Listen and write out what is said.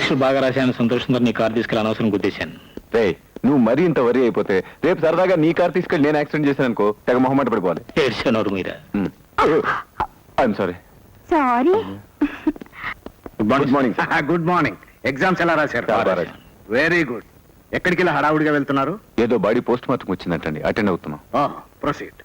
పరీక్షలు బాగా రాశాను సంతోషంతో నీ కారు తీసుకెళ్ళి అనవసరం గుద్దేశాను. రే నువ్వు మరీ ఇంత వరి అయిపోతే రేపు సరదాగా నీ కార్ తీసుకెళ్ళి నేను యాక్సిడెంట్ చేశాను అనుకో తెగ మొహమాట పడిపోవాలి. ఏడ్చాను మీరా. I'm sorry. Sorry. Good morning. Good morning. Exams ఎలా రాశారు? Very good. ఎక్కడికి ఇలా హడావుడిగా వెళ్తున్నారు? ఏదో బాడీ పోస్ట్ మార్టం వచ్చిందంటండి, అటెండ్ అవుతున్నాం. ప్రొసీడ్.